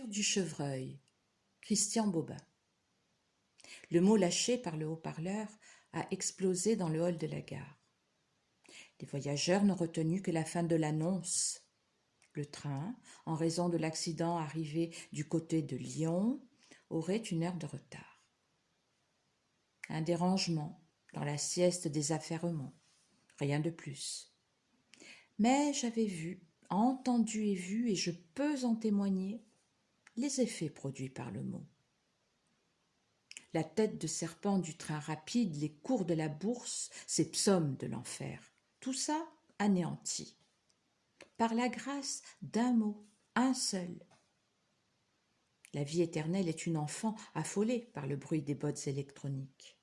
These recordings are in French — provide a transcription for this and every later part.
du chevreuil. Christian Bobin. Le mot lâché par le haut-parleur a explosé dans le hall de la gare. Les voyageurs n'ont retenu que la fin de l'annonce. Le train, en raison de l'accident arrivé du côté de Lyon, aurait 1 heure de retard. Un dérangement dans la sieste des affairements, rien de plus. Mais j'avais vu, entendu et vu, et je peux en témoigner, les effets produits par le mot. La tête de serpent du train rapide, les cours de la bourse, ces psaumes de l'enfer, tout ça anéanti. Par la grâce d'un mot, un seul. La vie éternelle est une enfant affolée par le bruit des bottes électroniques.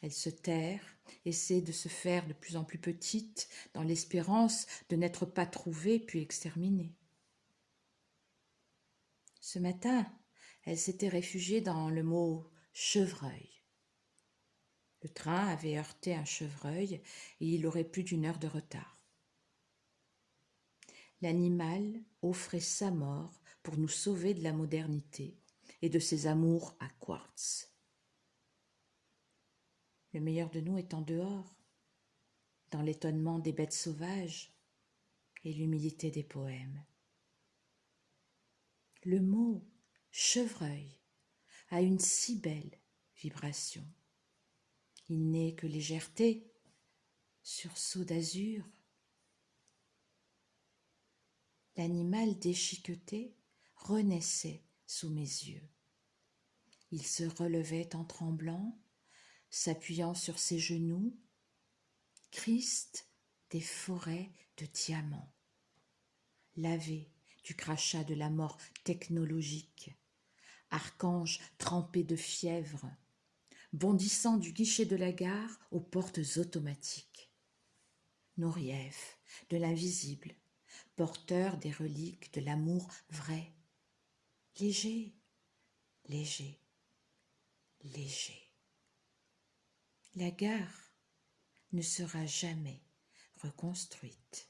Elle se terre, essaie de se faire de plus en plus petite, dans l'espérance de n'être pas trouvée puis exterminée. Ce matin, elle s'était réfugiée dans le mot « chevreuil ». Le train avait heurté un chevreuil et il aurait plus d'1 heure de retard. L'animal offrait sa mort pour nous sauver de la modernité et de ses amours à quartz. Le meilleur de nous est en dehors, dans l'étonnement des bêtes sauvages et l'humilité des poèmes. Le mot « chevreuil » a une si belle vibration. Il n'est que légèreté, sursaut d'azur. L'animal déchiqueté renaissait sous mes yeux. Il se relevait en tremblant, s'appuyant sur ses genoux, Christ des forêts de diamants, lavé du crachat de la mort technologique, archange trempé de fièvre, bondissant du guichet de la gare aux portes automatiques. Nourrief de l'invisible, porteur des reliques de l'amour vrai, léger, léger, léger. La gare ne sera jamais reconstruite.